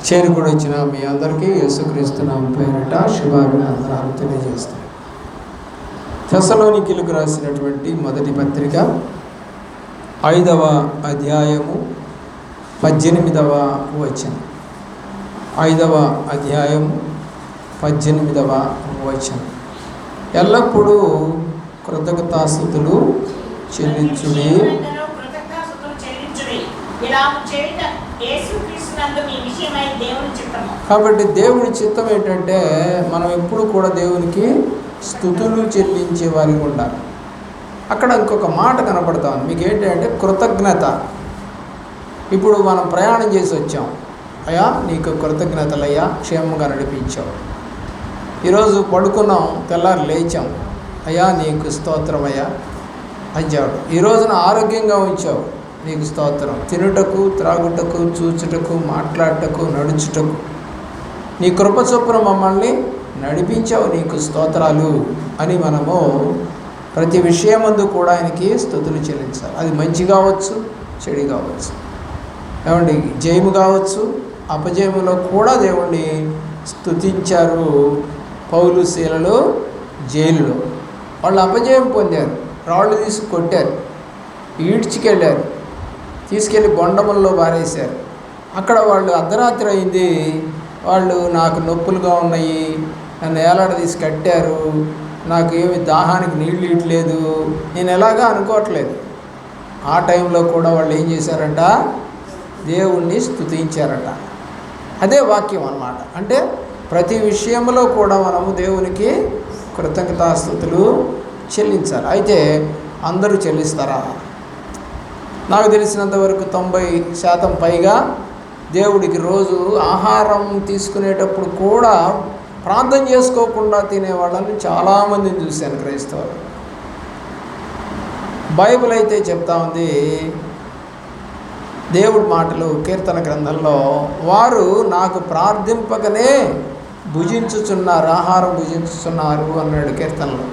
చేరుకుని వచ్చిన మీ అందరికీ యేసుక్రీస్తు నామమున పేరిట శుభాభివందనాలు తెలియజేస్తాను. తెస్సలోనికీయులకు రాసినటువంటి మొదటి పత్రిక 5వ అధ్యాయము 18వ వచనం. 5వ అధ్యాయము 18వ వచనం. ఎల్లప్పుడూ కృతజ్ఞతాస్తుతులు చెల్లించుడి. కాబట్టి దేవుడి చిత్తం ఏంటంటే మనం ఎప్పుడు కూడా దేవునికి స్తుతులు చెల్లించే వారికి ఉండాలి. అక్కడ ఇంకొక మాట కనపడతాం మీకు ఏంటంటే కృతజ్ఞత. ఇప్పుడు మనం ప్రయాణం చేసి వచ్చాం, అయ్యా నీకు కృతజ్ఞతలయ్యా, క్షేమంగా నడిపించావు. ఈరోజు పడుకున్నాం, తెల్లారి లేచాం, అయ్యా నీకు స్తోత్రం అయ్యా అయ్యాడు. ఈ రోజున ఆరోగ్యంగా ఉంచావు, నీకు స్తోత్రం. తినుటకు, త్రాగుటకు, చూచుటకు, మాట్లాడటకు, నడుచుటకు నీ కృప చొప్పున మమ్మల్ని నడిపించావు, నీకు స్తోత్రాలు అని మనము ప్రతి విషయమందు కూడా ఆయనకి స్తుతులు చెల్లించాలి. అది మంచి కావచ్చు, చెడు కావచ్చు, ఏమండి జయము కావచ్చు, అపజయములో కూడా దేవుణ్ణి స్తుతించారు. పౌలు శీలలు జైలులో వాళ్ళు అపజయం పొందారు, రాళ్ళు తీసుకు కొట్టారు, ఈడ్చికెళ్ళారు, తీసుకెళ్ళి బొండముల్లో బారేశారు. అక్కడ వాళ్ళు అర్ధరాత్రి అయింది, వాళ్ళు నాకు నొప్పులుగా ఉన్నాయి, నన్ను ఏలాడదీసి కట్టారు, నాకు ఏమి దాహానికి నీళ్ళు ఇట్లేదు, నేను ఎలాగా అనుకోవట్లేదు. ఆ టైంలో కూడా వాళ్ళు ఏం చేశారంట, దేవుణ్ణి స్తుతించారట. అదే వాక్యం అన్నమాట. అంటే ప్రతి విషయంలో కూడా మనము దేవునికి కృతజ్ఞతాస్తుతులు చెల్లించాలి. అయితే అందరూ చెల్లిస్తారా? నాకు తెలిసినంత వరకు 90% పైగా దేవుడికి రోజు ఆహారం తీసుకునేటప్పుడు కూడా ప్రార్థన చేసుకోకుండా తినేవాళ్ళని చాలామందిని చూశాను క్రైస్తవులు. బైబిల్ అయితే చెప్తా ఉంది, దేవుడి మాటలు కీర్తన గ్రంథంలో, వారు నాకు ప్రార్థింపకనే భుజించుచున్నారు, ఆహారం భుజించుచున్నారు అన్నాడు కీర్తనలో.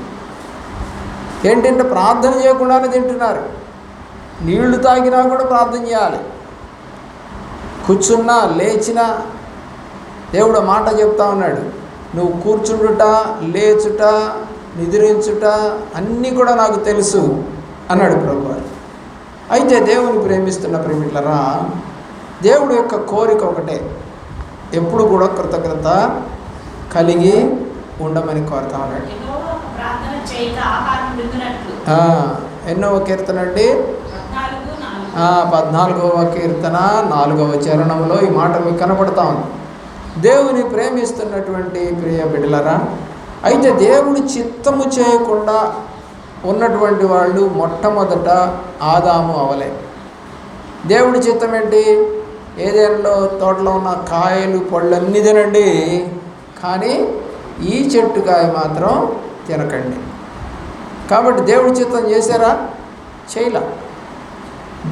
ఏంటంటే ప్రార్థన చేయకుండానే తింటున్నారు. నీళ్లు తాగినా కూడా ప్రార్థన చేయాలి, కూర్చున్నా లేచినా దేవుడు మాట చెప్తా ఉన్నాడు, నువ్వు కూర్చుండుట, లేచుట, నిద్రించుట అన్నీ కూడా నాకు తెలుసు అన్నాడు ప్రభువు. అయితే దేవుని ప్రేమిస్తున్న ప్రేమికులరా, దేవుడి యొక్క కోరిక ఒకటే, ఎప్పుడు కూడా కృతజ్ఞత కలిగి ఉండమని కోరుతా ఉన్నాడు. ఎన్నో కీర్తన అండి, 14వ కీర్తన 4వ చరణంలో ఈ మాట మీకు కనపడతా ఉంది. దేవుని ప్రేమిస్తున్నటువంటి ప్రియ బిడ్డలరా, అయితే దేవుడి చిత్తము చేయకుండా ఉన్నటువంటి వాళ్ళు మొట్టమొదట ఆదాము అవలే. దేవుడి చిత్తం ఏంటి? ఏదేనలో తోటలో ఉన్న కాయలు పళ్ళన్నీ తినండి, కానీ ఈ చెట్టు కాయ మాత్రం తినకండి. కాబట్టి దేవుడి చిత్తం చేశారా? చేయలే.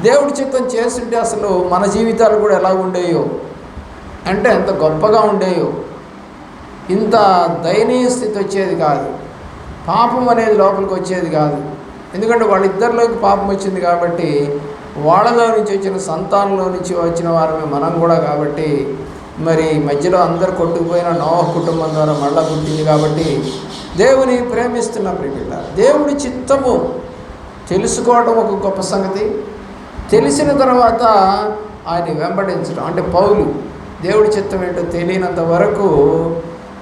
దేవుడి చిత్తం చేస్తుంటే అసలు మన జీవితాలు కూడా ఎలా ఉండేయో అంటే ఎంత గొప్పగా ఉండేయో, ఇంత దయనీయ స్థితి వచ్చేది కాదు, పాపం అనేది లోపలికి వచ్చేది కాదు. ఎందుకంటే వాళ్ళిద్దరిలోకి పాపం వచ్చింది కాబట్టి, వాళ్ళలో నుంచి వచ్చిన సంతానంలో నుంచి వచ్చిన వారమే మనం కూడా. కాబట్టి మరి మధ్యలో అందరు కొట్టుకుపోయిన నోహ్ కుటుంబం ద్వారా మళ్ళా పుట్టింది. కాబట్టి దేవుని ప్రేమిస్తున్న ప్రియుల, దేవుడి చిత్తము తెలుసుకోవడం ఒక గొప్ప సంగతి. తెలిసిన తర్వాత ఆయన వెంబడించడం, అంటే పౌలు దేవుడి చిత్తం ఏంటో తెలియనంత వరకు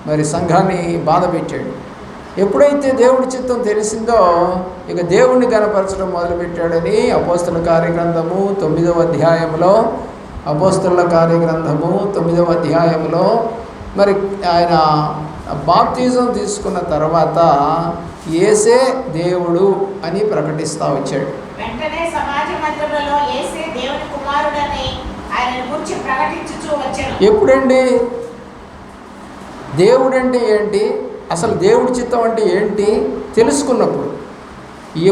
మరి సంఘాన్ని బాధ పెట్టాడు. ఎప్పుడైతే దేవుడి చిత్తం తెలిసిందో ఇక దేవుణ్ణి కనపరచడం మొదలుపెట్టాడని అపోస్తలుల కార్యగ్రంథము 9వ అధ్యాయంలో, అపోస్తలుల కార్యగ్రంథము 9వ అధ్యాయంలో మరి ఆయన బాప్తిజం తీసుకున్న తర్వాత యేసే దేవుడు అని ప్రకటిస్తూ వచ్చాడు. వెంటనే సమాజ మందిరములో యేసే దేవుని కుమారుడని ఆయనను గురించి ప్రకటించుచూ వచ్చాడు. ఎప్పుడండి? దేవుడంటే ఏంటి, అసలు దేవుడి చిత్తం అంటే ఏంటి తెలుసుకున్నప్పుడు.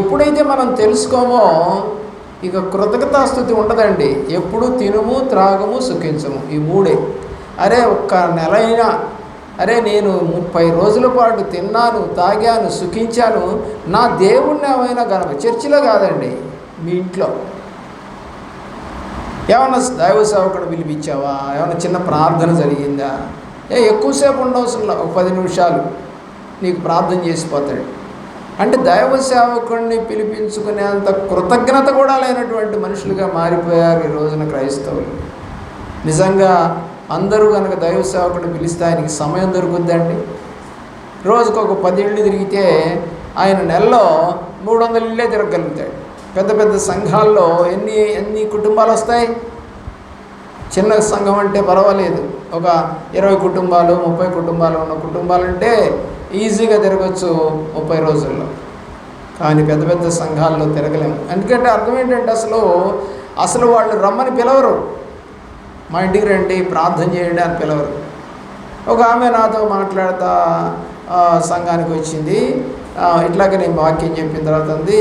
ఎప్పుడైతే మనం తెలుసుకోమో ఇక కృతజ్ఞతాస్తుతి ఉండదండి. ఎప్పుడు తినుము, త్రాగము, సుఖించము, ఈ మూడే. అరే ఒక్క నెల అయినా, అరే నేను 30 రోజుల పాటు తిన్నాను, తాగాను, సుఖించాను, నా దేవుణ్ణి ఏమైనా చర్చిలో కాదండి, మీ ఇంట్లో ఏమన్నా దైవ సేవకుడు పిలిపించావా? ఏమన్నా చిన్న ప్రార్థన జరిగిందా? ఎక్కువసేపు ఉండవసరం, ఒక 10 నిమిషాలు నీకు ప్రార్థన చేసిపోతాడు. అంటే దైవ సేవకుడిని పిలిపించుకునేంత కృతజ్ఞత కూడా లేనటువంటి మనుషులుగా మారిపోయారు ఈ రోజున క్రైస్తవులు. నిజంగా అందరూ కనుక దైవ సేవకుడిని పిలిస్తే ఆయనకి సమయం దొరుకుద్దండి. రోజుకు ఒక 10 ఇళ్ళు తిరిగితే ఆయన నెలలో 300 ఇళ్ళే తిరగలుగుతాడు. పెద్ద పెద్ద సంఘాల్లో ఎన్ని కుటుంబాలు వస్తాయి? చిన్న సంఘం అంటే పర్వాలేదు, ఒక 20 కుటుంబాలు 30 కుటుంబాలు ఉన్న కుటుంబాలంటే ఈజీగా తిరగచ్చు 30 రోజుల్లో. కానీ పెద్ద పెద్ద సంఘాల్లో తిరగలేము. ఎందుకంటే అర్థం ఏంటంటే అసలు వాళ్ళు రమ్మని పిలవరు. మా ఇంటికి రండి ప్రార్థన చేయండి అని పిలవరు. ఒక ఆమె నాతో మాట్లాడుతా సంఘానికి వచ్చింది. ఇట్లాగే నేను వాక్యం చెప్పిన తర్వాత అంది,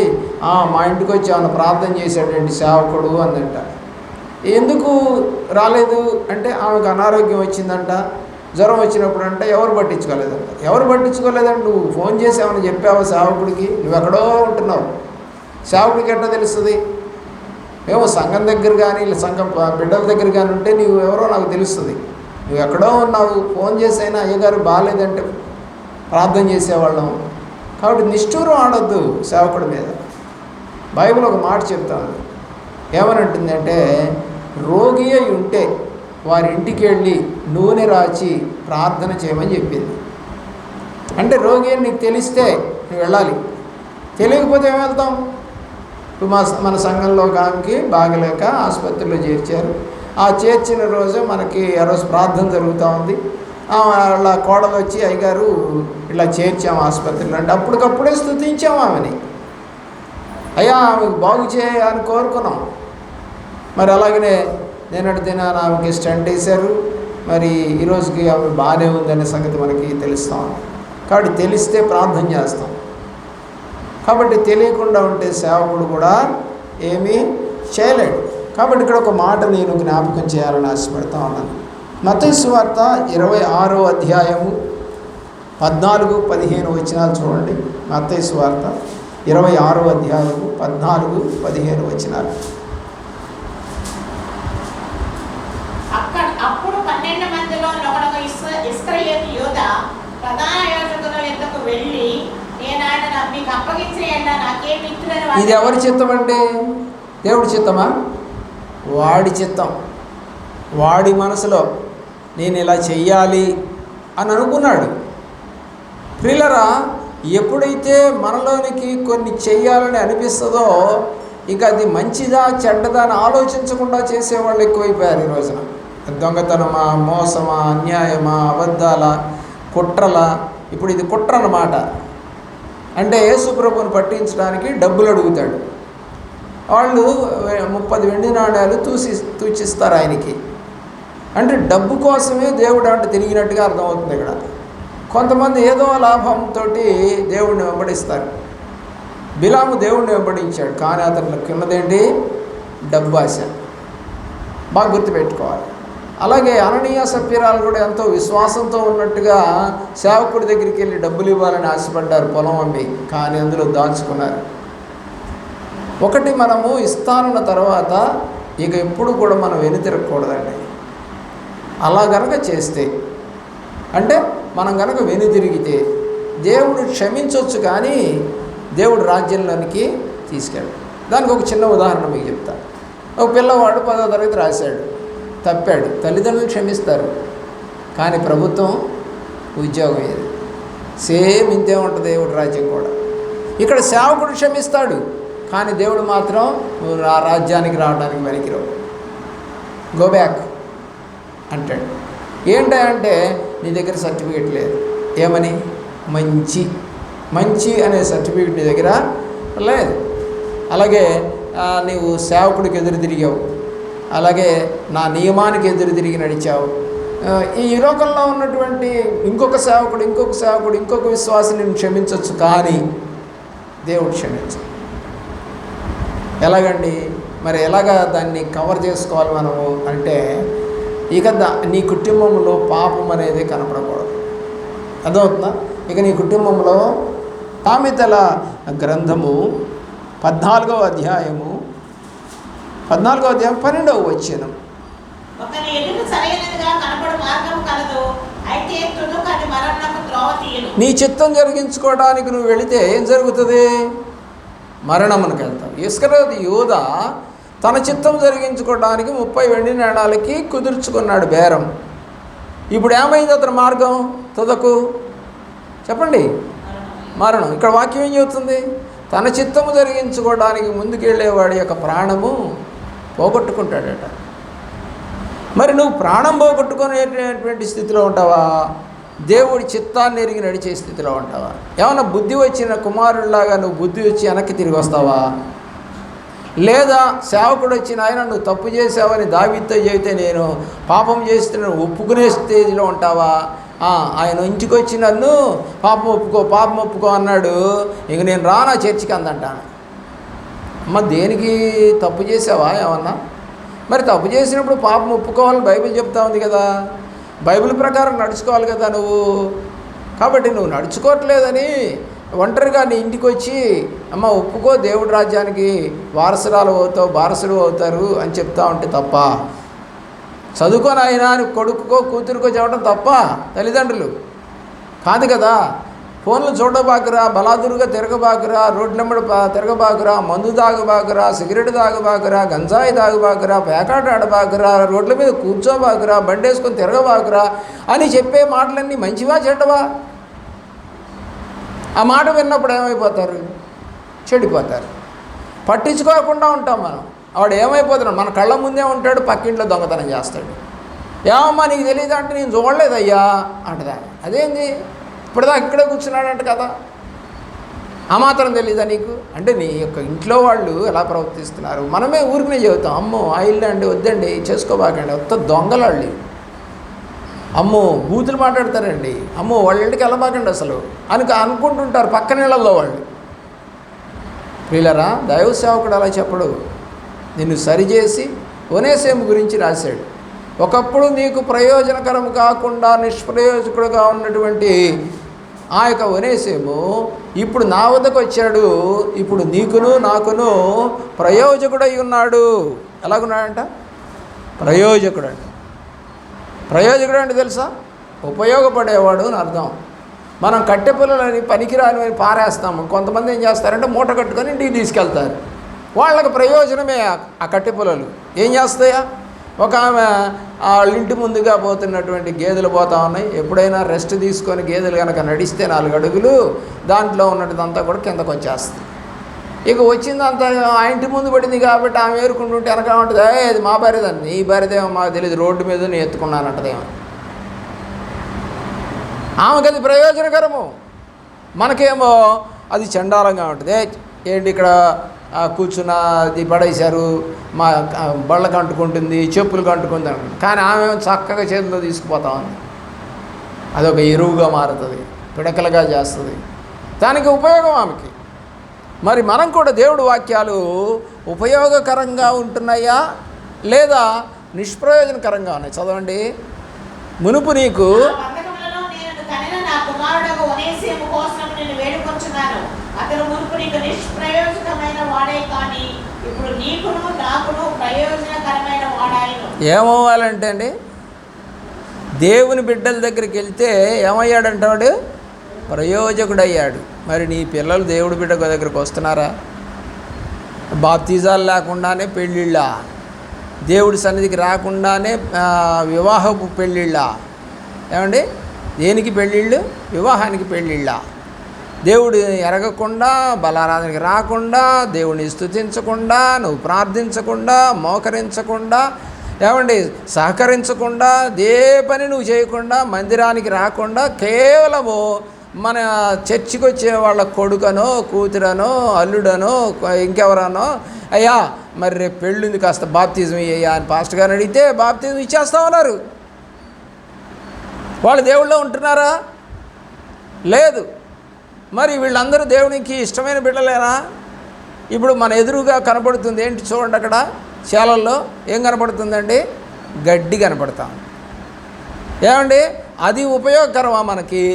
మా ఇంటికి వచ్చి ఆమె ప్రార్థన చేశాడండి సేవకుడు అందంట. ఎందుకు రాలేదు అంటే ఆమెకు అనారోగ్యం వచ్చిందంట, జ్వరం వచ్చినప్పుడు అంటే ఎవరు పట్టించుకోలేదంట. నువ్వు ఫోన్ చేసి ఏమైనా చెప్పావా సేవకుడికి? నువ్వు ఎక్కడో ఉంటున్నావు, సేవకుడికి ఎట్లా తెలుస్తుంది? ఏమో సంఘం దగ్గర కానీ సంఘం బిడ్డల దగ్గర కానీ ఉంటే నువ్వు ఎవరో నాకు తెలుస్తుంది. నువ్వు ఎక్కడో ఉన్నావు, ఫోన్ చేసి అయినా అయ్యగారు బాగాలేదంటే ప్రార్థన చేసేవాళ్ళం. కాబట్టి నిష్ఠూరం ఆడొద్దు సేవకుడి మీద. బైబిల్ ఒక మాట చెప్తాను, ఏమనంటుందంటే రోగి అయి ఉంటే వారి ఇంటికి వెళ్ళి నూనె రాచి ప్రార్థన చేయమని చెప్పింది. అంటే రోగి అని నీకు తెలిస్తే నువ్వు వెళ్ళాలి, తెలియకపోతే ఏం వెళ్తాం? ఇప్పుడు మన సంఘంలో ఒక ఆమెకి బాగలేక ఆసుపత్రిలో చేర్చారు. ఆ చేర్చిన రోజు మనకి ఆ రోజు ప్రార్థన జరుగుతూ ఉంది. వాళ్ళ కోడలు వచ్చి అయ్యగారు ఇలా చేర్చాము ఆసుపత్రిలో అంటే అప్పటికప్పుడే స్తుతించాము ఆమెని. అయ్యా ఆమెకు బాగు చేయాలని కోరుకున్నాం. మరి అలాగనే నేనటి దినాన ఆమెకి స్టంట్ వేశారు. మరి ఈరోజుకి ఆమె బాగానే ఉందనే సంగతి మనకి తెలుస్తాం. కాబట్టి తెలిస్తే ప్రార్థన చేస్తాం. కాబట్టి తెలియకుండా ఉంటే సేవకుడు కూడా ఏమీ చేయలేడు. కాబట్టి ఇక్కడ ఒక మాట నేను జ్ఞాపకం చేయాలని ఆశపడతా ఉన్నాను. మత్తయి సువార్త 26వ అధ్యాయము 14-15 వచనాలు చూడండి. మత్తయి సువార్త 26వ అధ్యాయము 14-15 వచనాలు. అప్పుడు 12 మందిలో ఒకడు ఇస్కరియోతు యూద ప్రధాన యాజకుల యొద్దకు వెళ్ళి, నేను ఆయన మీకు అప్పగించేయండి, నాకేం మిత్రులని. ఇది ఎవరి చిత్తం అంటే? దేవుడి చిత్తమా? వాడి చిత్తం. వాడి మనసులో నేను ఇలా చెయ్యాలి అని అనుకున్నాడు. ప్రియులరా, ఎప్పుడైతే మనలోనికి కొన్ని చెయ్యాలని అనిపిస్తుందో ఇక అది మంచిదా చెడ్డదా అని ఆలోచించకుండా చేసేవాళ్ళు ఎక్కువైపోయారు ఈ రోజున. దొంగతనమా, మోసమా, అన్యాయమా, అబద్ధాల, కుట్రల. ఇప్పుడు ఇది కుట్ర అన్నమాట. అంటే యేసు ప్రభువుని పట్టించడానికి డబ్బులు అడుగుతాడు. వాళ్ళు 30 వెండి నాణ్యాలు తూచిస్తారు ఆయనకి. అంటే డబ్బు కోసమే దేవుడు అంటే తిరిగినట్టుగా అర్థమవుతుంది ఇక్కడ. కొంతమంది ఏదో లాభంతో దేవుడిని వెంబడిస్తారు. బిలాము దేవుడిని వెంబడించాడు, కానీ అతనికి ఉన్నదేంటి? డబ్బు ఆశ. బాగా గుర్తుపెట్టుకోవాలి. అలాగే అననీయ సప్ఫీరాలు కూడా ఎంతో విశ్వాసంతో ఉన్నట్టుగా సేవకుడి దగ్గరికి వెళ్ళి డబ్బులు ఇవ్వాలని ఆశపడ్డారు, పొలం అమ్మి. కానీ అందులో దాచుకున్నారు. ఒకటి, మనము ఇస్తానన్న తర్వాత ఇక ఎప్పుడు కూడా మనం వెనుతిరగకూడదండి. అలా గనక చేస్తే, అంటే మనం గనక వెనుతిరిగితే దేవుడు క్షమించవచ్చు, కానీ దేవుడు రాజ్యంలోనికి తీసుకెళ్ళాడు. దానికి ఒక చిన్న ఉదాహరణ మీకు చెప్తా. ఒక పిల్లవాడు 10వ తరగతి రాశాడు, తప్పాడు. తల్లిదండ్రులు క్షమిస్తారు, కానీ ప్రభుత్వం ఉద్యోగం ఏది? సేమ్ ఇంతే ఉంటుంది దేవుడు రాజ్యం కూడా. ఇక్కడ సేవకుడు క్షమిస్తాడు, కానీ దేవుడు మాత్రం ఆ రాజ్యానికి రావడానికి పనికిరావు, గో బ్యాక్ అంటాడు. ఏంటంటే నీ దగ్గర సర్టిఫికేట్ లేదు. ఏమని? మంచి అనే సర్టిఫికేట్ నీ దగ్గర లేదు. అలాగే నీవు సేవకుడికి ఎదురు తిరిగావు, అలాగే నా నియమానికి ఎదురు తిరిగి నడిచావు. ఈ లోకంలో ఉన్నటువంటి ఇంకొక సేవకుడు ఇంకొక విశ్వాసం నేను క్షమించవచ్చు, కానీ దేవుడు క్షమించు. ఎలాగండి మరి? ఎలాగా దాన్ని కవర్ చేసుకోవాలి మనము అంటే, ఇక నీ కుటుంబంలో పాపం అనేది కనపడకూడదు. అర్థమవుతుందా? ఇక నీ కుటుంబంలో సామెతల గ్రంథము 14వ అధ్యాయము 14వ అధ్యాయం 12వ వచనం. ఒకని ఎదుట సరైనదిగా కనపడు మార్గం కలదు, అయితే తుదకు అది మరణమునకు త్రోవ తీయును. నీ చిత్తం జరిగించుకోవడానికి నువ్వు వెళితే ఏం జరుగుతుంది? మరణమునకు వెళ్తావు. ఇస్కరియోతు యూద తన చిత్తం జరిగించుకోవడానికి 30 వెండి నాణాలకి కుదుర్చుకున్నాడు బేరం. ఇప్పుడు ఏమైంది అతని మార్గం? తుదకు చెప్పండి, మరణం. ఇక్కడ వాక్యం ఏం చెబుతుంది? తన చిత్తము జరిగించుకోవడానికి ముందుకెళ్ళేవాడి యొక్క ప్రాణము పోగొట్టుకుంటాడట. మరి నువ్వు ప్రాణం పోగొట్టుకునేటువంటి స్థితిలో ఉంటావా? దేవుడి చిత్తాన్ని ఎరిగి నడిచే స్థితిలో ఉంటావా? ఏమన్నా బుద్ధి వచ్చిన కుమారుడిలాగా నువ్వు బుద్ధి వచ్చి వెనక్కి తిరిగి వస్తావా? లేదా సేవకుడు వచ్చిన ఆయన నువ్వు తప్పు చేసావని దావీదుతో చెబితే నేను పాపం చేస్తే నువ్వు ఒప్పుకునే స్టేజ్లో ఉంటావా? ఆయన ఇంటికి వచ్చి నన్ను పాపం ఒప్పుకో అన్నాడు, ఇంక నేను రానా చర్చికి అందంటాను. అమ్మ, దేనికి తప్పు చేసావా ఏమన్నా? మరి తప్పు చేసినప్పుడు పాపం ఒప్పుకోవాలని బైబిల్ చెప్తా ఉంది కదా. బైబిల్ ప్రకారం నడుచుకోవాలి కదా నువ్వు. కాబట్టి నువ్వు నడుచుకోవట్లేదని ఒంటరిగా నీ ఇంటికి వచ్చి అమ్మ ఒప్పుకో, దేవుడి రాజ్యానికి వారసుడు అవుతారు అని చెప్తా ఉంటే తప్ప. చదువుకొని ఆయన అని కొడుకుకో కూతురుకో చెప్పడం తప్ప తల్లిదండ్రులు కాదు కదా. ఫోన్లు చూడబాకురా, బలాదురుగా తిరగబాకురా, రోడ్లెమ్మడి తిరగబాకురా, మందు తాగబాకురా, సిగరెట్ తాగబాకురా, గంజాయి తాగబాకురా, పేకాట ఆడబాకురా, రోడ్ల మీద కూర్చోబాకురా, బండి వేసుకొని తిరగబాకురా అని చెప్పే మాటలన్నీ మంచివా చెడ్డవా? ఆ మాట విన్నప్పుడు ఏమైపోతారు? చెడిపోతారు. పట్టించుకోకుండా ఉంటాం మనం. వాడు ఏమైపోతున్నాడు? మన కళ్ళ ముందే ఉంటాడు, పక్కింట్లో దొంగతనం చేస్తాడు. ఏమమ్మా నీకు తెలియదు అంటే నేను చూడలేదయ్యా అంటదా. అదేంది ఇప్పటిదాకా ఇక్కడే కూర్చున్నాడంట కదా, ఆ మాత్రం తెలీదా నీకు? అంటే నీ యొక్క ఇంట్లో వాళ్ళు ఎలా ప్రవర్తిస్తున్నారు మనమే ఊరికనే చెబుతాం. అమ్మో ఆ ఇల్లు అండి వద్దండి, చేసుకోబాకండి, కొత్త దొంగలాళ్ళు, అమ్మో బూతులు మాట్లాడతారండి, అమ్మో వాళ్ళ ఇంటికి వెళ్ళబాకండి అసలు అని అనుకుంటుంటారు పక్కన ఇళ్లలో వాళ్ళు. ప్రియులరా, దైవ సేవకుడు అలా చెప్పడు. నిన్ను సరిచేసి ఒనేసేము గురించి రాశాడు. ఒకప్పుడు నీకు ప్రయోజనకరం కాకుండా నిష్ప్రయోజకుడుగా ఉన్నటువంటి ఆ యొక్క ఒనేసేము ఇప్పుడు నా వద్దకు వచ్చాడు. ఇప్పుడు నీకును నాకును ప్రయోజకుడై ఉన్నాడు. ఎలాగున్నాడంట? ప్రయోజకుడు అంట. ప్రయోజకుడు అంటే తెలుసా? ఉపయోగపడేవాడు అని అర్థం. మనం కట్టె పుల్లలని పనికిరాని పారేస్తాము. కొంతమంది ఏం చేస్తారంటే మూట కట్టుకొని ఇంటికి తీసుకెళ్తారు. వాళ్ళకి ప్రయోజనమే ఆ కట్టె పుల్లలు. ఏం చేస్తాయా? ఒక ఆమె వాళ్ళ ఇంటి ముందుగా పోతున్నటువంటి గేదెలు పోతా ఉన్నాయి. ఎప్పుడైనా రెస్ట్ తీసుకొని గేదెలు కనుక నడిస్తే 4 అడుగులు దాంట్లో ఉన్నదంతా కూడా కిందకు వచ్చేస్తుంది. ఇక వచ్చిందంతా ఆ ఇంటి ముందు పడింది కాబట్టి ఆమె ఏరుకుంటుంటే వెనక ఉంటుంది, అది మా భార్యదని. నీ భార్యదేమో మాకు తెలియదు, రోడ్డు మీద నేను ఎత్తుకున్నానంటదేమో. ఆమెకు అది ప్రయోజనకరము, మనకేమో అది చండాలంగా ఉంటుంది. ఏంటి ఇక్కడ కూర్చున్న అది పడేశారు, మా బళ్ళకు అంటుకుంటుంది, చెప్పులకు అంటుకుంది అనుకుంటుంది. కానీ ఆమె చక్కగా చేతిలో తీసుకుపోతా ఉంది. అదొక ఎరువుగా మారుతుంది, పిడకలుగా చేస్తుంది, దానికి ఉపయోగం ఆమెకి. మరి మనం కూడా దేవుడి వాక్యాలు ఉపయోగకరంగా ఉంటున్నాయా లేదా నిష్ప్రయోజనకరంగా ఉన్నాయి? చదవండి. మునుపు నీకు అతను మునుపు నీకు నిష్ప్రయోజకమైన వాడే కానీ ఇప్పుడు నీకును నాకును ప్రయోజనకరమైన వాడాయను. ఏమవ్వాలంటే అండి, దేవుని బిడ్డల దగ్గరికి వెళ్తే ఏమయ్యాడంటాడు? ప్రయోజకుడయ్యాడు. మరి నీ పిల్లలు దేవుడి బిడ్డ దగ్గరికి వస్తున్నారా? బాప్తిజాలు లేకుండానే పెళ్ళిళ్ళ, దేవుడి సన్నిధికి రాకుండానే వివాహపు పెళ్ళిళ్ళ. ఏమండి, దేనికి పెళ్ళిళ్ళు? వివాహానికి పెళ్ళిళ్ళ. దేవుడు ఎరగకుండా, బలారాధనకి రాకుండా, దేవుడిని స్తుతించకుండా, నువ్వు ప్రార్థించకుండా, మోకరించకుండా, ఏమండి సహకరించకుండా, ఏ పని నువ్వు చేయకుండా, మందిరానికి రాకుండా, కేవలము మన చర్చికి వచ్చే వాళ్ళ కొడుకనో కూతురనో అల్లుడనో ఇంకెవరనో, అయ్యా మరి రేపు పెళ్ళింది కాస్త బాప్తిజం ఇయ్యా అని పాస్టర్ గారిని అడిగితే బాప్తిజం ఇచ్చేస్తా ఉన్నారు. వాళ్ళు దేవుళ్ళో ఉంటున్నారా? లేదు. మరి వీళ్ళందరూ దేవునికి ఇష్టమైన బిడ్డలేనా? ఇప్పుడు మన ఎదురుగా కనపడుతుంది ఏంటి చూడండి, అక్కడ చేలల్లో ఏం కనపడుతుందండి? గడ్డి కనపడతాం. ఏమండి, అది ఉపయోగకరమా మనకి?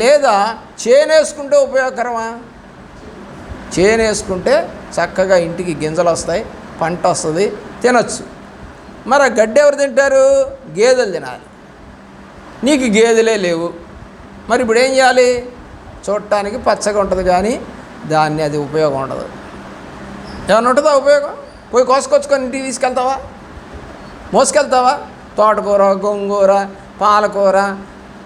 లేదా చేనేసుకుంటే ఉపయోగకరమా? చేనేసుకుంటే చక్కగా ఇంటికి గింజలు వస్తాయి, పంట వస్తుంది, తినొచ్చు. మరి ఆ గడ్డి ఎవరు తింటారు? గేదెలు తినాలి. నీకు గేదెలే లేవు, మరి ఇప్పుడు ఏం చేయాలి? చూడటానికి పచ్చగా ఉంటుంది కానీ దాన్ని అది ఉపయోగం ఉండదు. ఏమన్నా ఉంటుందా ఉపయోగం? పోయి కోసుకొచ్చుకొని ఇంటికి తీసుకెళ్తావా? మోసుకెళ్తావా? తోటకూర, గోంగూర, పాలకూర,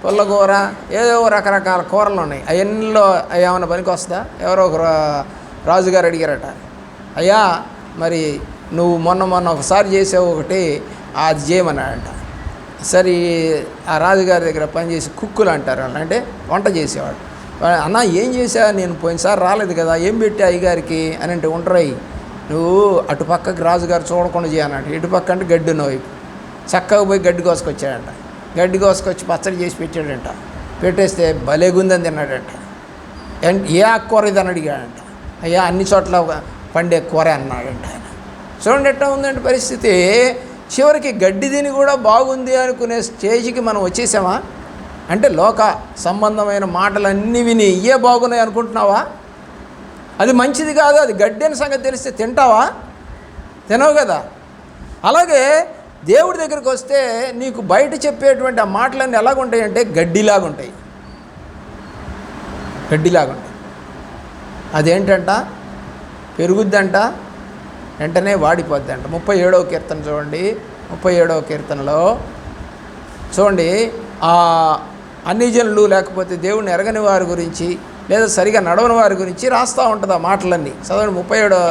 పుల్లకూర, ఏదో రకరకాల కూరలు ఉన్నాయి. అవన్నీలో ఏమైనా పనికి వస్తుందా? ఎవరో ఒక రాజుగారు అడిగారట, అయ్యా మరి నువ్వు మొన్న ఒకసారి చేసావు ఒకటి, అది చేయమన్నాడంట. సరే ఆ రాజుగారి దగ్గర పనిచేసి కుక్కులు అంటారు వాళ్ళు, అంటే వంట చేసేవాడు. అన్న ఏం చేసా? నేను పోయినసారి రాలేదు కదా, ఏం పెట్టి అయ్యగారికి అని అంటే, ఉండరాయి నువ్వు అటుపక్కకి రాజుగారు చూడకుండా చేయన్నాడు. ఇటుపక్క అంటే గడ్డి ఉన్న వైపు చక్కగా పోయి గడ్డి కోసుకొచ్చాడంట. గడ్డి కోసుకొచ్చి పచ్చడి చేసి పెట్టాడంట. పెట్టేస్తే భలేగుందని తిన్నాడంట. ఏ ఆకుకూర ఇది అని అడిగాడంట. అయ్యా అన్ని చోట్ల పండే కూర అన్నాడంట ఆయన. చూడండి ఎట్లా ఉందండి పరిస్థితి. చివరికి గడ్డి తిని కూడా బాగుంది అనుకునే స్టేజ్కి మనం వచ్చేసామా? అంటే లోక సంబంధమైన మాటలన్నీ విని ఇవే బాగున్నాయి అనుకుంటున్నావా? అది మంచిది కాదు, అది గడ్డి అని సంగతి తెలిస్తే తింటావా? తినవు కదా. అలాగే దేవుడి దగ్గరికి వస్తే నీకు బయట చెప్పేటువంటి ఆ మాటలన్నీ ఎలాగుంటాయంటే గడ్డిలాగుంటాయి. గడ్డిలాగుంటాయి. అదేంటంట? పెరుగుద్దంట, వెంటనే వాడిపోద్దంట. 37వ కీర్తన చూడండి. 37వ కీర్తనలో చూడండి, అన్ని జనులు లేకపోతే దేవుడిని ఎరగని వారి గురించి లేదా సరిగా నడవని వారి గురించి రాస్తూ ఉంటుంది ఆ మాటలన్నీ. చదవండి 37.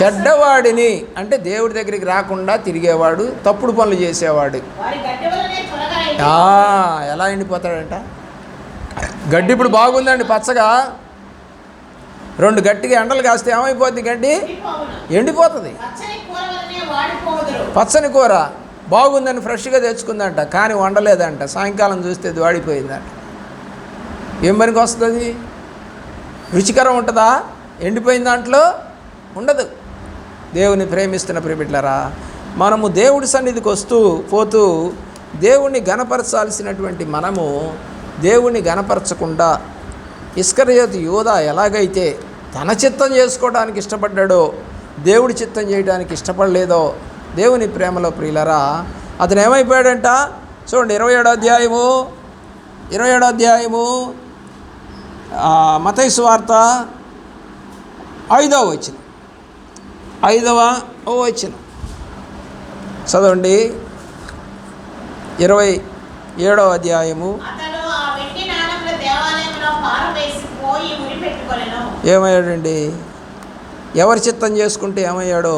చెడ్డవాడిని అంటే దేవుడి దగ్గరికి రాకుండా తిరిగేవాడు, తప్పుడు పనులు చేసేవాడు ఎలా ఎండిపోతాడంట? గడ్డి ఇప్పుడు బాగుందండి పచ్చగా, 2 గట్టిగా ఎండలు కాస్తే ఏమైపోద్ది? గడ్డి ఎండిపోతుంది. పచ్చని కూర బాగుందని ఫ్రెష్గా తెచ్చుకుందంట, కానీ వండలేదంట. సాయంకాలం చూస్తే అది వాడిపోయిందంట. ఏం పనికి వస్తుంది? రుచికరం ఉంటుందా? ఎండిపోయిన దాంట్లో ఉండదు. దేవుని ప్రేమిస్తున్న ప్రియబిడ్డలారా, మనము దేవుడి సన్నిధికి వస్తూ పోతూ దేవుణ్ణి గణపరచాల్సినటువంటి మనము దేవుణ్ణి గణపరచకుండా ఇస్కరియోతు యూదా ఎలాగైతే తన చిత్తం చేసుకోవడానికి ఇష్టపడ్డాడో, దేవుడి చిత్తం చేయడానికి ఇష్టపడలేదో, దేవుని ప్రేమలో ప్రియులరా అతను ఏమైపోయాడంట? చూడండి 27వ అధ్యాయము మత్తయి సువార్త 5వ వచనం చదవండి. 27వ అధ్యాయము. ఏమయ్యాడండి? ఎవరి చిత్తం చేసుకుంటే ఏమయ్యాడో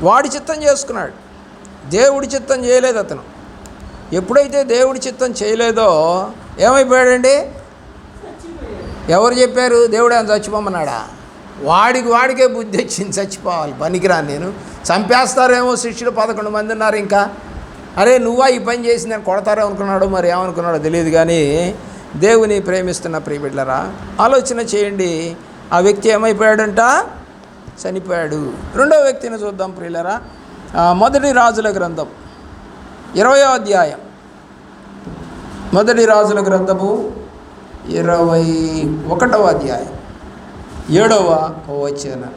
వాడి చిత్తం చేసుకున్నాడు. దేవుడి చిత్తం చేయలేదు అతను. ఎప్పుడైతే దేవుడి చిత్తం చేయలేదో ఏమైపోయాడండి? ఎవరు చెప్పారు? దేవుడు ఆయన చచ్చిపోమన్నాడా? వాడికే బుద్ధి వచ్చింది, చచ్చిపోవాలి, పనికిరాను నేను, చంపేస్తారేమో శిష్యులు 11 మంది ఉన్నారు ఇంకా. అరే నువ్వా ఈ పని చేసి నేను కొడతారే అనుకున్నాడు, మరి ఏమనుకున్నాడో తెలియదు. కానీ దేవుని ప్రేమిస్తున్న ప్రియబిడ్డలారా ఆలోచన చేయండి. ఆ వ్యక్తి ఏమైపోయాడంట? చనిపోయాడు. 2వ వ్యక్తిని చూద్దాం ప్రియులరా. మొదటి రాజుల గ్రంథం 20వ అధ్యాయం. మొదటి రాజుల గ్రంథము 21వ అధ్యాయం 7వ వచనం.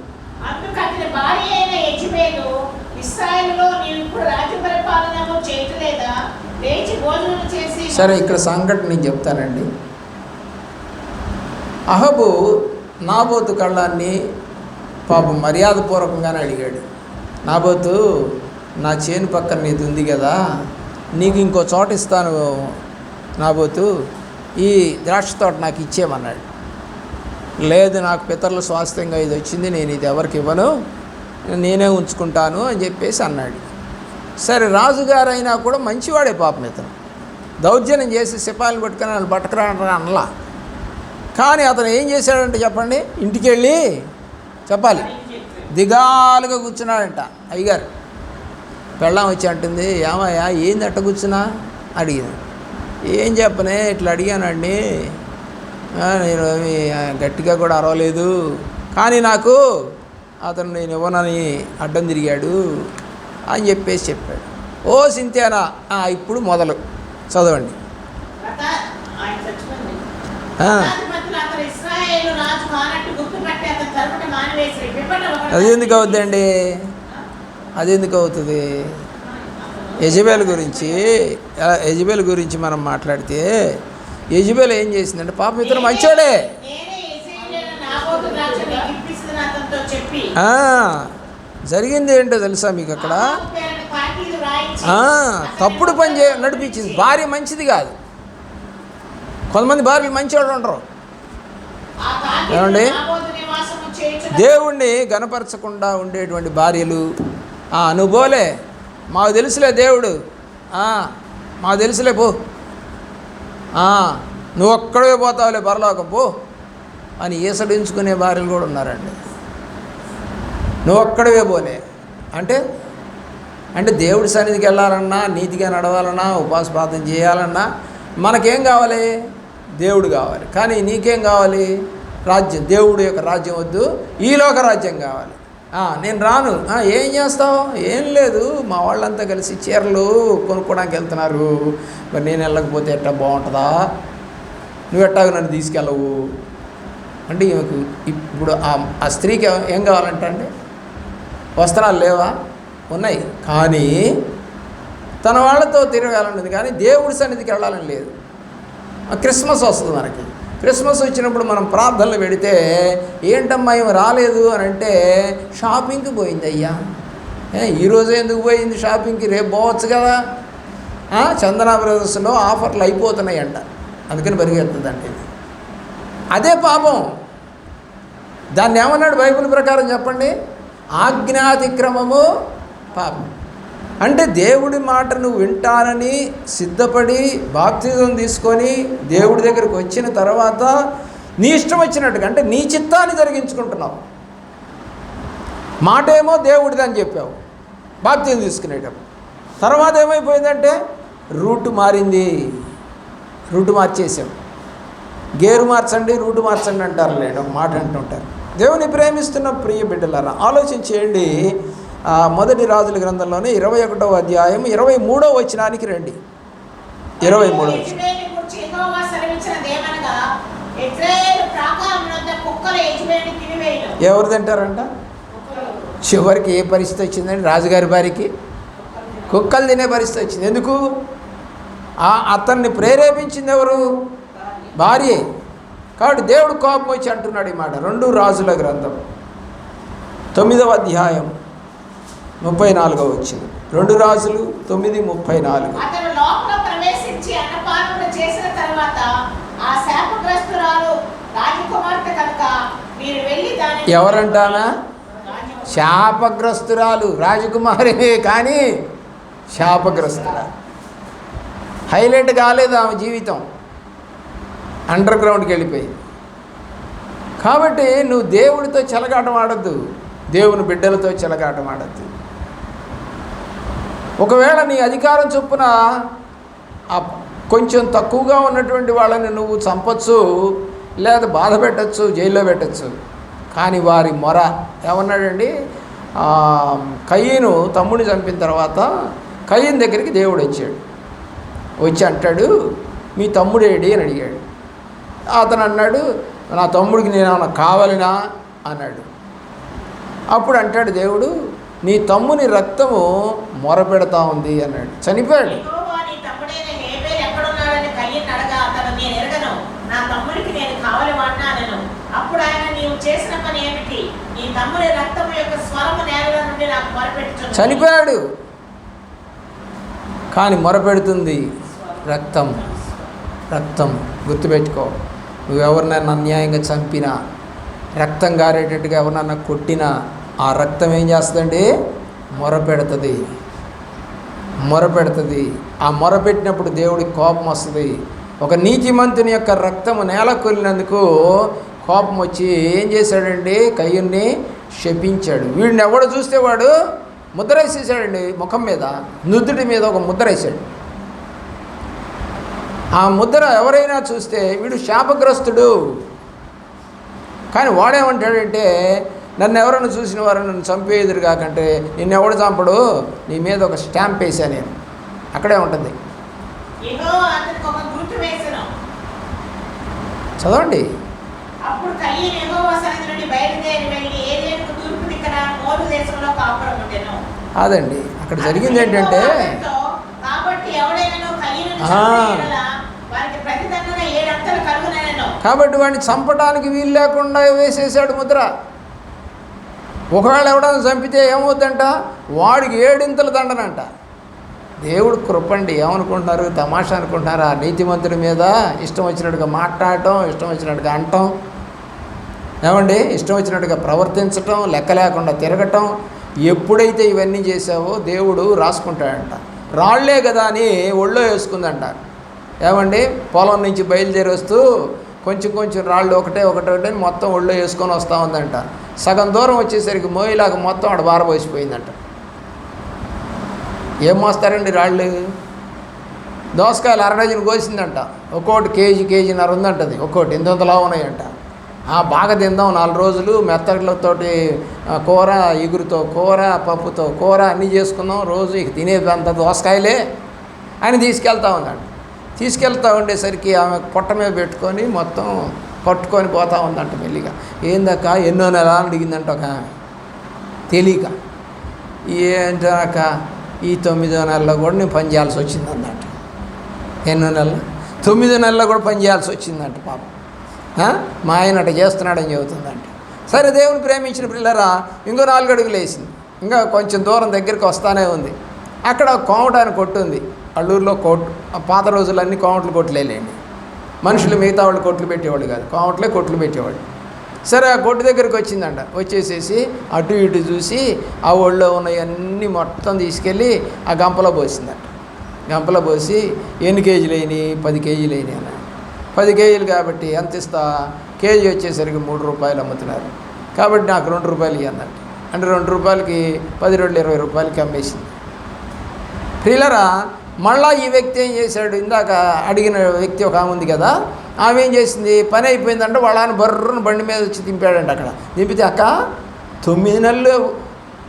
సరే ఇక్కడ సంఘటన నేను చెప్తానండి. అహబు నాబోతు కళ్ళాన్ని పాపం మర్యాదపూర్వకంగానే అడిగాడు. నాబోతు, నా చేను పక్కన నీది ఉంది కదా, నీకు ఇంకో చోట ఇస్తాను నాబోతు, ఈ ద్రాక్ష తోట నాకు ఇచ్చేయమన్నాడు. లేదు, నాకు పితరుల స్వాస్థ్యంగా ఇది వచ్చింది, నేను ఇది ఎవరికి ఇవ్వను, నేనే ఉంచుకుంటాను అని చెప్పేసి అన్నాడు. సరే రాజుగారు అయినా కూడా మంచివాడే పాపం. ఇతను దౌర్జన్యం చేసి సిపాయిలు పట్టుకొని వాళ్ళు పట్టుకురా అనలా. కానీ అతను ఏం చేశాడంటే చెప్పండి, ఇంటికి వెళ్ళి చెప్పాలి, దిగాలుగా కూర్చున్నాడంట. అయ్యగారు పెళ్ళాం వచ్చి అంటుంది, ఏమయ్యా ఏంది అట్ట కూర్చున్నా అడిగింది. ఏం చెప్పనే, ఇట్లా అడిగానండి, నేను గట్టిగా కూడా అరవలేదు, కానీ నాకు అతను నేను ఇవ్వనని అడ్డం తిరిగాడు అని చెప్పేసి చెప్పాడు. ఓ సింతేనా, ఇప్పుడు మొదలు చదవండి. తలుపుని మానివేసి పిమ్మట ఒకడు అది ఎందుకు అవుతుందండి? అది ఎందుకు అవుతుంది? యెజబెల్ గురించి మనం మాట్లాడితే యెజబెల్ ఏం చేసిందంటే పాపం ఇతను మంచోడే, నేనే యెజెబెలు నాబోతు ద్రాక్షని గిప్పిస్తున్న అతనితో చెప్పి జరిగింది ఏంటో తెలుసా మీకు అక్కడ? అహాబు పేరట తాకీదు రాయించి తప్పుడు పని నడిపించింది. భార్య మంచిది కాదు. కొంతమంది భార్యలు మంచివాళ్ళు ఉండరు. ఆ తాకీదు ఏమండి? నాబోతు నివాసము చేయుచున్న దేవుణ్ణి గనపరచకుండా ఉండేటువంటి భార్యలు, నువ్వు పోలే, మాకు తెలుసులే దేవుడు, మాకు తెలుసులే పో, నువ్వు ఒక్కడే పోతావులే పరలోకం పో అని ఈసడించుకునే భార్యలు కూడా ఉన్నారండి. నువ్వు ఒక్కడవే పోలే అంటే దేవుడి సన్నిధికి వెళ్ళాలన్నా, నీతిగా నడవాలన్నా, ఉపవాస ప్రార్థన చేయాలన్నా మనకేం కావాలి? దేవుడు కావాలి. కానీ నీకేం కావాలి? రాజ్యం. దేవుడు యొక్క రాజ్యం వద్దు, ఈ లోక రాజ్యం కావాలి. నేను రాను. ఏం చేస్తావు? ఏం లేదు, మా వాళ్ళంతా కలిసి చీరలు కొనుక్కోవడానికి వెళ్తున్నారు, మరి నేను వెళ్ళకపోతే ఎట్టా బాగుంటుందా? నువ్వు ఎట్టాగా నన్ను తీసుకెళ్ళవు అంటే ఈమెకు ఇప్పుడు ఆ స్త్రీకి ఏం కావాలంటే అండి, వస్త్రాలు లేవా? ఉన్నాయి, కానీ తన వాళ్ళతో తిరగాలన్నది, కానీ దేవుడి సన్నిధికి వెళ్ళాలని లేదు. క్రిస్మస్ వస్తుంది మనకి. క్రిస్మస్ వచ్చినప్పుడు మనం ప్రార్థనలు పెడితే ఏంటమ్మా ఏమి రాలేదు అని అంటే షాపింగ్కి పోయింది అయ్యా. ఈరోజే ఎందుకు పోయింది షాపింగ్కి? రేపు పోవచ్చు కదా. చందనా బ్రదర్స్లో ఆఫర్లు అయిపోతున్నాయి అంట, అందుకని పరిగెడుతుందంటే అదే పాపం. దాన్ని ఏమన్నాడు బైబిల్ ప్రకారం చెప్పండి? ఆజ్ఞాతిక్రమము పాపం. అంటే దేవుడి మాట నువ్వు వింటానని సిద్ధపడి బాప్తిజం తీసుకొని దేవుడి దగ్గరికి వచ్చిన తర్వాత నీ ఇష్టం వచ్చినట్టుగా, అంటే నీ చిత్తాన్ని జరిగించుకుంటున్నావు. మాట ఏమో దేవుడిది అని చెప్పావు బాప్తిజం తీసుకునేటప్పుడు. తర్వాత ఏమైపోయిందంటే రూటు మారింది, రూటు మార్చేసావు. గేరు మార్చండి, రూటు మార్చండి అంటారు, లేడు మాట అంటుంటారు. దేవుని ప్రేమిస్తున్న ప్రియ బిడ్డలారా, ఆలోచించేయండి. మొదటి రాజుల గ్రంథంలోనే 21వ అధ్యాయం 23వ వచనానికి రండి. 23వ వచనం. ఎవరు తింటారంట? చివరికి ఏ పరిస్థితి వచ్చిందండి? రాజుగారి భార్యకి కుక్కలు తినే పరిస్థితి వచ్చింది. ఎందుకు? అతన్ని ప్రేరేపించింది ఎవరు? భార్యే. కాబట్టి దేవుడు కోపం వచ్చి అంటున్నాడు ఈ మాట. 2 రాజుల గ్రంథం 9వ అధ్యాయం 34వ వచ్చింది. 2 రాజులు 9:34. అతను లోపల ప్రవేశించి అన్నపానములు చేసిన తర్వాత ఆ శాపగ్రస్తురాలు రాజకుమార్తె కనుక మీరు వెళ్ళి దానిని. ఎవరంటానా? శాపగ్రస్తురాలు, రాజకుమారి కానీ శాపగ్రస్తురాలు. హైలైట్ కాలేదు ఆమె జీవితం, అండర్ గ్రౌండ్కి వెళ్ళిపోయి. కాబట్టి నువ్వు దేవుడితో చెలగాటం ఆడద్దు, దేవుని బిడ్డలతో చెలగాటం ఆడద్దు. ఒకవేళ నీ అధికారం చొప్పున కొంచెం తక్కువగా ఉన్నటువంటి వాళ్ళని నువ్వు చంపచ్చు, లేదా బాధ పెట్టచ్చు, జైల్లో పెట్టచ్చు. కానీ వారి మొర ఏమన్నాడండి? కయీను తమ్ముడిని చంపిన తర్వాత కయీను దగ్గరికి దేవుడు వచ్చాడు. వచ్చి అంటాడు, మీ తమ్ముడేడి అని అడిగాడు. అతను అన్నాడు, నా తమ్ముడికి నేనేమన్నా కావాలినా అన్నాడు. అప్పుడు అంటాడు దేవుడు, నీ తమ్ముని రక్తము మొరపెడతా ఉంది అన్నాడు. చనిపోయాడు. చనిపోయాడు, కానీ మొరపెడుతుంది రక్తం. రక్తం గుర్తుపెట్టుకో. నువ్వెవరినైనా అన్యాయంగా చంపినా, రక్తం గారేటట్టుగా ఎవరినన్నా కొట్టినా, ఆ రక్తం ఏం చేస్తుందండి? మొరపెడుతుంది. ఆ మొరపెట్టినప్పుడు దేవుడికి కోపం వస్తుంది. ఒక నీతిమంతుని యొక్క రక్తము నేల కొలినందుకు కోపం వచ్చి ఏం చేశాడండి? కయ్యూన్ని శపించాడు. వీడిని ఎవడు చూస్తే వాడు ముద్ర వేసేసాడండి ముఖం మీద, నుదుటి మీద ఒక ముద్ర వేసాడు. ఆ ముద్ర ఎవరైనా చూస్తే వీడు శాపగ్రస్తుడు. కానీ వాడేమంటాడంటే, నన్ను ఎవరైనా చూసిన వారు నన్ను చంపేదురు కాకంటే నిన్నెవడు చంపడు, నీ మీద ఒక స్టాంప్ వేసా నేను. అక్కడే ఉంటుంది. చదవండి. అప్పుడు కయీను యెహోవా సన్నిధి నుండి బయలుదేరి వెళ్ళి ఏదెనుకు తూర్పు దిక్కున మోరు దేశంలో కాపురం ఉండెను. అదండి అక్కడ జరిగింది ఏంటంటే, కాబట్టి ఎవడైనా కయీనును చంపిన యెడల వారికి ప్రతిదండన 7 అంతలు కలుగుననెను. కాబట్టి వాడిని చంపడానికి వీలు లేకుండా వేసేసాడు ముద్ర. ఒకవేళ ఎవడైనా చంపితే ఏమవుద్దంట, వాడికి 7 ఇంతల దండనంట. దేవుడు కృపండి. ఏమనుకుంటున్నారు, తమాషా అనుకుంటున్నారు? ఆ నీతిమంతుడి మీద ఇష్టం వచ్చినట్టుగా మాట్లాడటం, ఇష్టం వచ్చినట్టుగా అంటం, ఏమండి ఇష్టం వచ్చినట్టుగా ప్రవర్తించటం, లెక్క లేకుండా తిరగటం. ఎప్పుడైతే ఇవన్నీ చేసావో దేవుడు రాసుకుంటాడంట. రాళ్లే కదా అని ఒళ్ళో వేసుకుందంట. ఏమండి పొలం నుంచి బయలుదేరి వస్తూ కొంచెం కొంచెం రాళ్ళు ఒకటే మొత్తం ఒళ్ళో వేసుకొని వస్తూ ఉందంట. సగం దూరం వచ్చేసరికి మోయిలాగా మొత్తం ఆడ బారబోసిపోయిందంట. ఏం మోస్తారండి రాళ్ళు? దోసకాయలు 1/2 డజన్ కోసిందంట. ఒక్కోటి కేజీన్నర ఉందంటది. ఒక్కోటి 800 ఉన్నాయంట. బాగా తిందాం 4 రోజులు, మెత్తలతోటి కూర, ఇగురుతో కూర, పప్పుతో కూర అన్నీ చేసుకుందాం, రోజు ఇక తినేదంతా దోసకాయలే అని తీసుకెళ్తా ఉందంట. తీసుకెళ్తా ఉండేసరికి ఆమె పొట్ట మీద పెట్టుకొని మొత్తం పట్టుకొని పోతా ఉందంట మెల్లిగా. ఏందక్క ఎన్నో నెల అడిగిందంట ఒక ఆమె తెలియక. ఏంటక్క ఈ 9వ నెలలో కూడా నేను పని చేయాల్సి వచ్చిందంట. ఎన్నో నెలలు? 9 నెలల్లో కూడా పని చేయాల్సి వచ్చిందంట పాపం. మా ఆయన అట్ట చేస్తున్నాడని చెబుతుందంట. సరే దేవుని ప్రేమించిన పిల్లరా ఇంకో 4 అడుగులు వేసింది. ఇంకా కొంచెం దూరం దగ్గరికి వస్తానే ఉంది. అక్కడ కోమటానికి కొట్టు ఉంది. అల్లూరులో కోట్, పాత రోజులన్నీ కోమట్లు కొట్లేలేండి. మనుషులు మిగతా వాళ్ళు కొట్లు పెట్టేవాళ్ళు కాదు, కోమట్లే కొట్లు పెట్టేవాళ్ళు. సరే ఆ కొట్టు దగ్గరికి వచ్చిందంట. వచ్చేసేసి అటు ఇటు చూసి ఆ ఒళ్ళో ఉన్నవన్నీ మొత్తం తీసుకెళ్ళి ఆ గంపలో పోసిందంట. గంపలో పోసి ఎన్ని కేజీలు అయినాయి? 10 కేజీలు అయినాయి అన్న. 10 కేజీలు కాబట్టి ఎంత ఇస్తా? కేజీ వచ్చేసరికి 3 రూపాయలు అమ్ముతున్నారు కాబట్టి నాకు 2 రూపాయలు ఇవ్వందంట. అంటే 2 రూపాయలకి 10 2 20 రూపాయలకి అమ్మేసింది. ప్రియులరా మళ్ళా ఈ వ్యక్తి ఏం చేశాడు? ఇందాక అడిగిన వ్యక్తి ఒక ఆమె ఉంది కదా, ఆమె ఏం చేసింది? పని అయిపోయిందంటే వాళ్ళ ఆయన బర్రును బండి మీద వచ్చి దింపాడంట. అక్కడ దింపితే అక్క 9 నెలలు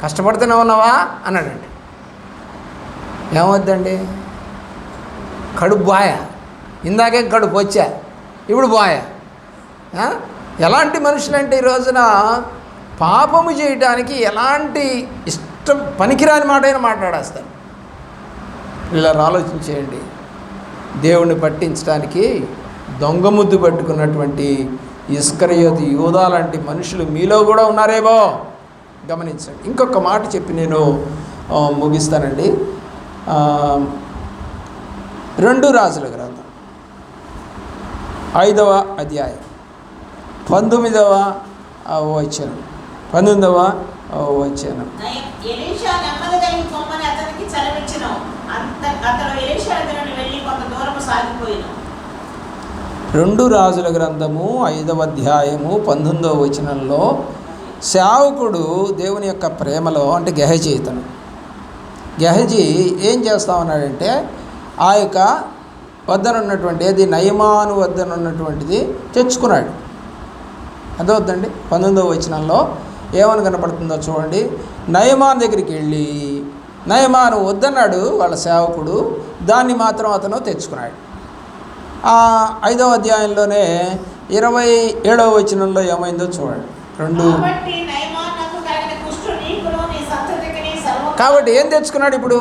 కష్టపడుతూనే ఉన్నావా అన్నాడండి. ఏమవుద్దండి? కడుపు బాయ. ఇందాకే కడుపు వచ్చా, ఇప్పుడు బాయ. ఎలాంటి మనుషులంటే ఈ రోజున పాపము చేయడానికి ఎలాంటి ఇష్టం పనికిరాని మాట అయినా మాట్లాడేస్తారు. ఇలా ఆలోచించేయండి. దేవుణ్ణి పట్టించడానికి దొంగ ముద్దు పట్టుకున్నటువంటి ఇస్కరియోతు యూదా లాంటి మనుషులు మీలో కూడా ఉన్నారేమో గమనించండి. ఇంకొక మాట చెప్పి నేను ముగిస్తానండి. 2 రాజుల గ్రంథం 5వ అధ్యాయం 19వ వచనం. ఎలీషా నెమ్మదిగా పొమ్మని అతనికి సెలవిచ్చెను. అతడు ఎలీషా దగ్గరికి వెళ్ళి కొంత దూరము సాగిపోయిను. 2 రాజుల గ్రంథము 5వ అధ్యాయము 19వ వచనంలో సేవకుడు దేవుని యొక్క ప్రేమలో, అంటే గెహజీ, ఇతను గెహజీ ఏం చేస్తా ఉన్నాడంటే ఆ యొక్క వద్దనున్నటువంటి ఏది నయమాను వద్దనున్నటువంటిది తెచ్చుకున్నాడు. అదవుద్దండి 19వ వచనంలో ఏమని కనపడుతుందో చూడండి. నయమాను దగ్గరికి వెళ్ళి నయమాను వద్దన్నాడు వాళ్ళ సేవకుడు, దాన్ని మాత్రం అతను తెచ్చుకున్నాడు. 5వ అధ్యాయంలోనే 27వ వచనంలో ఏమైందో చూడండి. కాబట్టి ఏం తెచ్చుకున్నాడు ఇప్పుడు?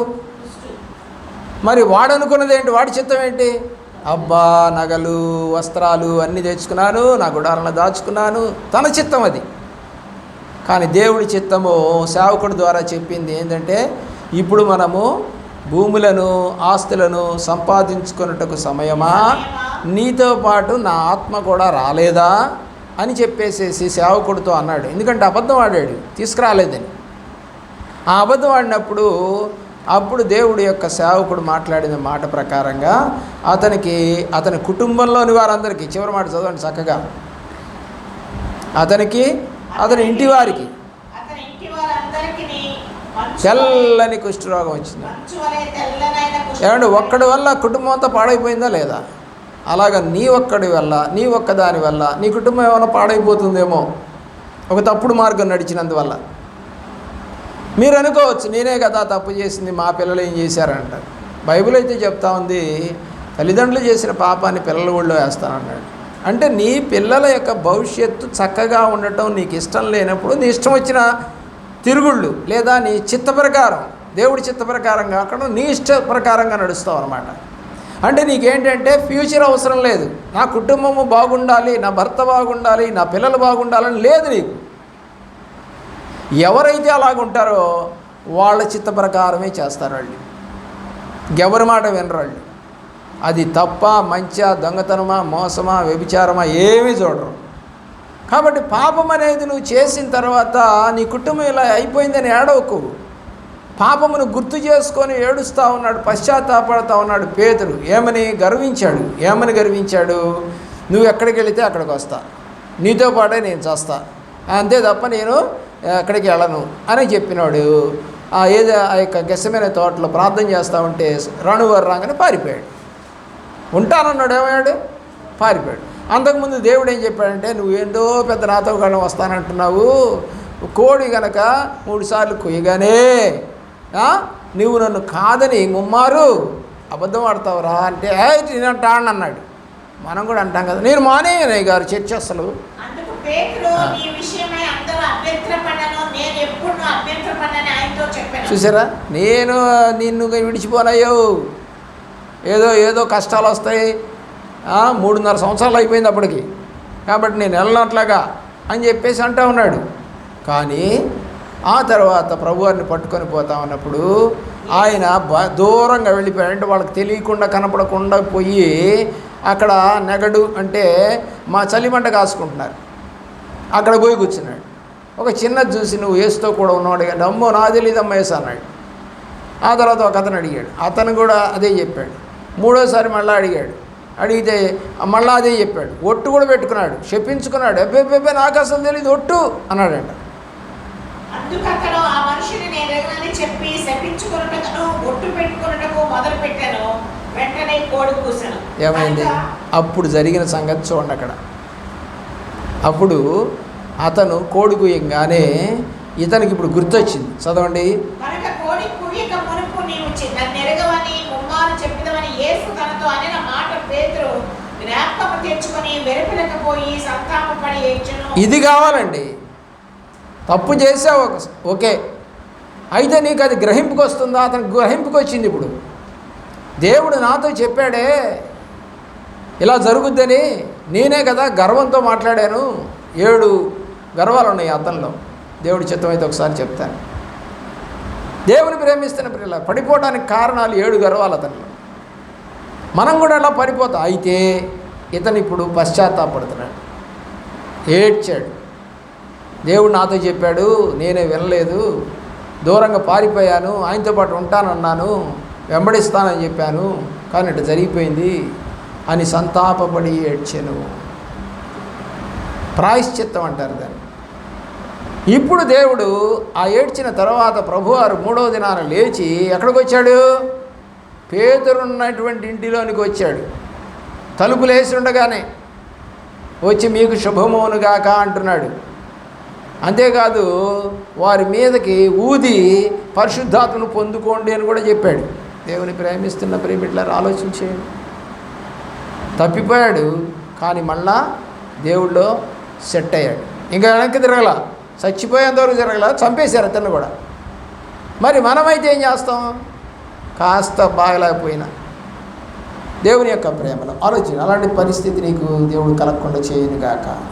మరి వాడు అనుకున్నది ఏంటి? వాడి చిత్తం ఏంటి? అబ్బా నగలు వస్త్రాలు అన్నీ తెచ్చుకున్నాను, నా గుడారంలో దాచుకున్నాను, తన చిత్తం అది. కానీ దేవుడి చిత్తము సేవకుడి ద్వారా చెప్పింది ఏంటంటే, ఇప్పుడు మనము భూములను ఆస్తులను సంపాదించుకున్నట్టుకు సమయమా, నీతో పాటు నా ఆత్మ కూడా రాలేదా అని చెప్పేసేసి సేవకుడితో అన్నాడు. ఎందుకంటే అబద్ధం ఆడాడు, తీసుకురాలేదని. ఆ అబద్ధం ఆడినప్పుడు అప్పుడు దేవుడి యొక్క సేవకుడు మాట్లాడిన మాట ప్రకారంగా అతని కుటుంబంలోని వారందరికీ, చివరి మాట చదవండి చక్కగా, అతని ఇంటి వారికి తెల్లని కుష్ఠరోగం వచ్చింది. ఏమంటే ఒక్కడి వల్ల కుటుంబం అంతా పాడైపోయిందా లేదా? అలాగా నీ ఒక్కదాని వల్ల నీ కుటుంబం ఏమైనా పాడైపోతుందేమో ఒక తప్పుడు మార్గం నడిచినందువల్ల. మీరు అనుకోవచ్చు, నేనే కదా తప్పు చేసింది, మా పిల్లలు ఏం చేశారంట. బైబిల్ అయితే చెప్తా ఉంది, తల్లిదండ్రులు చేసిన పాపాన్ని పిల్లల ఊళ్ళో వేస్తానన్నాడు. అంటే నీ పిల్లల యొక్క భవిష్యత్తు చక్కగా ఉండటం నీకు ఇష్టం లేనప్పుడు నీ ఇష్టం వచ్చిన తిరుగుళ్ళు లేదా నీ చిత్త ప్రకారం, దేవుడి చిత్త ప్రకారం కాకుండా నీ ఇష్ట ప్రకారంగా నడుస్తావు అన్నమాట. అంటే నీకేంటంటే ఫ్యూచర్ అవసరం లేదు, నా కుటుంబము బాగుండాలి, నా భర్త బాగుండాలి, నా పిల్లలు బాగుండాలని లేదు నీకు. ఎవరైతే అలాగుంటారో వాళ్ళ చిత్త ప్రకారమే చేస్తారు వాళ్ళు, ఎవరి మాట వినరు వాళ్ళు. అది తప్ప మంచా దొంగతనమా మోసమా వ్యభిచారమా ఏమీ చూడరు. కాబట్టి పాపం అనేది నువ్వు చేసిన తర్వాత నీ కుటుంబం ఇలా అయిపోయిందని ఏడవకు. పాపమును గుర్తు చేసుకొని ఏడుస్తూ ఉన్నాడు, పశ్చాత్తాపడుతూ ఉన్నాడు పేతురు. ఏమని గర్వించాడు? నువ్వు ఎక్కడికి వెళితే అక్కడికి వస్తా, నీతో పాటే నేను చేస్తా, అంతే తప్ప నేను ఎక్కడికి వెళ్ళను అని చెప్పినాడు. ఆ యొక్క గెస్సమైన తోటలో ప్రార్థన చేస్తూ ఉంటే రణువారు రాగానే పారిపోయాడు. ఉంటానన్నాడు, ఏమయ్యాడు? పారిపోయాడు. అంతకుముందు దేవుడు ఏం చెప్పాడంటే, నువ్వేందో పెద్ద నాతో కాలం వస్తానంటున్నావు, కోడి గనక 3 సార్లు కొయ్యగానే నువ్వు నన్ను కాదని ముమ్మారు అబద్ధం ఆడతావురా అంటే నేనంటా అన్నాడు. మనం కూడా అంటాం కదా, నేను మానేయనయ్య గారు చర్చ అసలు. చూసారా, నేను నిన్ను విడిచిపోనయ్యో, ఏదో కష్టాలు వస్తాయి, 3.5 సంవత్సరాలు అయిపోయింది అప్పటికి, కాబట్టి నేను వెళ్ళనట్లాగా అని చెప్పేసి అంటూ ఉన్నాడు. కానీ ఆ తర్వాత ప్రభువారిని పట్టుకొని పోతా ఉన్నప్పుడు ఆయన దూరంగా వెళ్ళిపోయాడు. అంటే వాళ్ళకి తెలియకుండా కనపడకుండా పోయి అక్కడ నెగడు అంటే మా చలిమంట కాసుకుంటున్నారు, అక్కడ పోయి కూర్చున్నాడు. ఒక చిన్నది చూసి నువ్వు ఏసుతో కూడా ఉన్నాడు కానీ అమ్మో నా తెలియదమ్మా ఏసు అన్నాడు. ఆ తర్వాత ఒక అతను అడిగాడు, అతను కూడా అదే చెప్పాడు. 3వసారి మళ్ళీ అడిగితే మళ్ళీ అదే చెప్పాడు. ఒట్టు కూడా పెట్టుకున్నాడు, చెప్పించుకున్నాడు. అబ్బే నాకు అసలు తెలియదు ఒట్టు అన్నాడంట. ఏమైంది అప్పుడు జరిగిన సంగతి చూడండి. అక్కడ అప్పుడు అతను కోడి కుయ్యంగానే ఇతనికి ఇప్పుడు గుర్తొచ్చింది, చదవండి. ఇది కావాలండి. తప్పు చేసావు ఓకే, అయితే నీకు అది గ్రహింపుకి వస్తుందా? అతనికి గ్రహింపుకి వచ్చింది. ఇప్పుడు దేవుడు నాతో చెప్పాడే ఇలా జరుగుద్దని, నేనే కదా గర్వంతో మాట్లాడాను. 7 గర్వాలు ఉన్నాయి అతనిలో. దేవుడి చిత్తం అయితే ఒకసారి చెప్తాను. దేవుని ప్రేమిస్తున్న పిల్లల పడిపోవడానికి కారణాలు 7 గర్వాలు అతనిలో. మనం కూడా అలా పడిపోతాం. అయితే ఇతను ఇప్పుడు పశ్చాత్తాపడుతున్నాడు, ఏడ్చాడు. దేవుడు నాతో చెప్పాడు, నేనే వినలేదు, దూరంగా పారిపోయాను, ఆయనతో పాటు ఉంటానన్నాను, వెంబడిస్తానని చెప్పాను, కానీ ఇట్లా జరిగిపోయింది అని సంతాపపడి ఏడ్చాను. ప్రాయశ్చిత్తం అంటారు దాన్ని. ఇప్పుడు దేవుడు ఆ ఏడ్చిన తర్వాత ప్రభువారు 3వ దినాన లేచి ఎక్కడికి వచ్చాడు? పేతురున్నటువంటి ఇంటిలోనికి వచ్చాడు. తలుపులు వేసి ఉండగానే వచ్చి మీకు శుభమోనుగాక అంటున్నాడు. అంతేకాదు వారి మీదకి ఊది పరిశుద్ధాత్మను పొందుకోండి అని కూడా చెప్పాడు. దేవుని ప్రేమిస్తున్న ప్రేమిట్లారు ఆలోచించేయండి. తప్పిపోయాడు, కానీ మళ్ళా దేవుళ్ళో సెట్ అయ్యాడు. ఇంకా వెనక్కి తిరగల, చచ్చిపోయేంతవరకు తిరగల, చంపేశారు అతన్ని కూడా. మరి మనమైతే ఏం చేస్తాం? కాస్త బాగలేకపోయినా దేవుని యొక్క ప్రేమలో ఆలోచన. అలాంటి పరిస్థితి నీకు దేవుడు కలగకుండా చేయనుగాక.